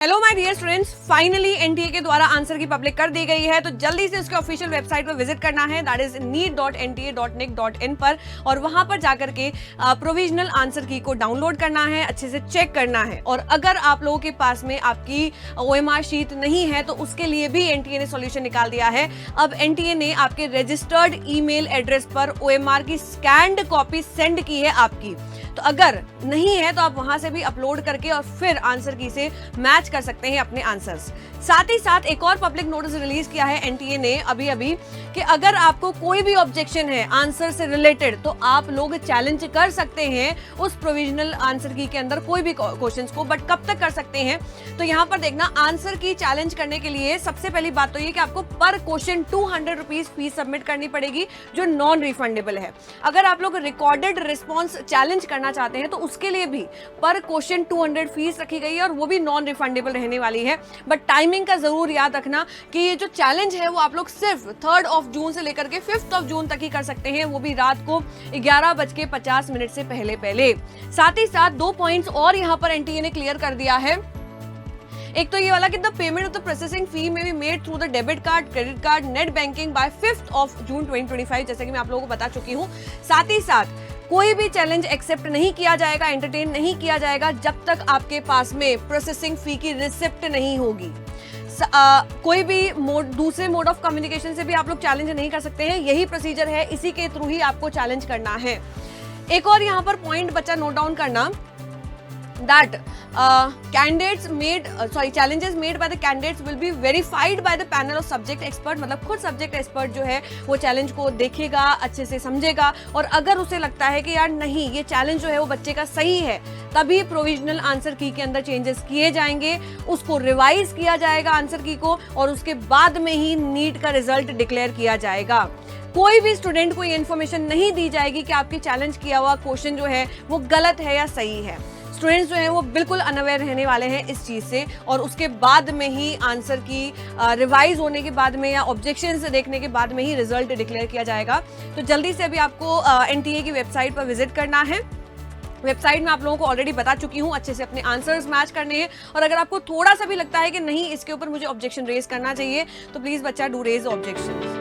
Hello my dear students, finally NTA के द्वारा answer की पब्लिक कर दी गई है। तो जल्दी से उसके ऑफिशियल वेबसाइट पर विजिट करना है, दैट इज neet.nta.nic.in पर, और वहां पर जाकर के प्रोविजनल आंसर की को डाउनलोड करना है, अच्छे से चेक करना है। और अगर आप लोगों के पास में आपकी ओएमआर शीट नहीं है तो उसके लिए भी एनटीए ने सॉल्यूशन निकाल दिया है। अब एनटीए ने आपके रजिस्टर्ड ईमेल एड्रेस पर ओएमआर की स्कैन्ड कॉपी सेंड की है आपकी। तो अगर नहीं है तो आप वहां से भी अपलोड करके और फिर आंसर की से मैच कर सकते हैं अपने आंसर्स। साथ ही साथ एक और पब्लिक नोटिस रिलीज किया है एनटीए ने अभी कि अगर आपको कोई भी ऑब्जेक्शन है आंसर से रिलेटेड तो आप लोग चैलेंज कर सकते हैं उस प्रोविजनल आंसर की के अंदर कोई भी क्वेश्चंस को। बट कब तक कर सकते हैं, तो यहां पर देखना, आंसर की चैलेंज करने के लिए सबसे पहली बात तो ये कि आपको पर क्वेश्चन 200 रुपीज फीस सबमिट करनी पड़ेगी, जो नॉन रिफंडेबल है। अगर आप लोग रिकॉर्डेड रिस्पॉन्स चैलेंज करना चाहते हैं तो उसके लिए भी पर क्वेश्चन 200 फीस रखी गई है और वो भी नॉन रिफंडेबल रहने वाली है। बट टाइमिंग का जरूर याद रखना कि ये जो चैलेंज है वो आप लोग सिर्फ 3 जून से लेकर के 5 जून तक ही कर सकते हैं, वो भी रात को 11:50 से पहले। साथ ही साथ 2 पॉइंट्स और यहाँ पर एनटीए ने क्लियर कर दिया है। एक तो ये वाला कि the payment of the processing fee may be made through the debit card, credit card, net banking by 5 June 2025, जैसे कि मैं आप लोगों को बता चुकी हूँ। साथ ही साथ कोई भी चैलेंज एक्सेप्ट नहीं किया जाएगा, एंटरटेन नहीं किया जाएगा जब तक आपके पास में प्रोसेसिंग फी की रिसिप्ट नहीं होगी। कोई भी दूसरे मोड ऑफ कम्युनिकेशन से भी आप लोग चैलेंज नहीं कर सकते हैं, यही प्रोसीजर है, इसी के थ्रू ही आपको चैलेंज करना है। एक और यहाँ पर पॉइंट बच्चा नोट डाउन करना, that challenges made by the candidates will be verified by the panel of subject expert। मतलब खुद सब्जेक्ट एक्सपर्ट जो है वो चैलेंज को देखेगा, अच्छे से समझेगा, और अगर उसे लगता है कि यार नहीं ये चैलेंज जो है वो बच्चे का सही है, तभी प्रोविजनल आंसर की के अंदर चेंजेस किए जाएंगे, उसको रिवाइज किया जाएगा आंसर की को, और उसके बाद में ही नीट का रिजल्ट डिक्लेयर किया जाएगा। कोई भी स्टूडेंट को ये इन्फॉर्मेशन नहीं दी जाएगी कि आपकी चैलेंज किया हुआ क्वेश्चन जो है वो गलत है या सही है। स्टूडेंट्स जो हैं वो बिल्कुल अनअवेयर रहने वाले हैं इस चीज़ से, और उसके बाद में ही आंसर की रिवाइज होने के बाद में या ऑब्जेक्शंस देखने के बाद में ही रिजल्ट डिक्लेयर किया जाएगा। तो जल्दी से अभी आपको एनटीए की वेबसाइट पर विजिट करना है। वेबसाइट में आप लोगों को ऑलरेडी बता चुकी हूँ, अच्छे से अपने आंसर्स मैच करने हैं। और अगर आपको थोड़ा सा भी लगता है कि नहीं इसके ऊपर मुझे ऑब्जेक्शन रेज करना चाहिए तो प्लीज बच्चा डू रेज ऑब्जेक्शन।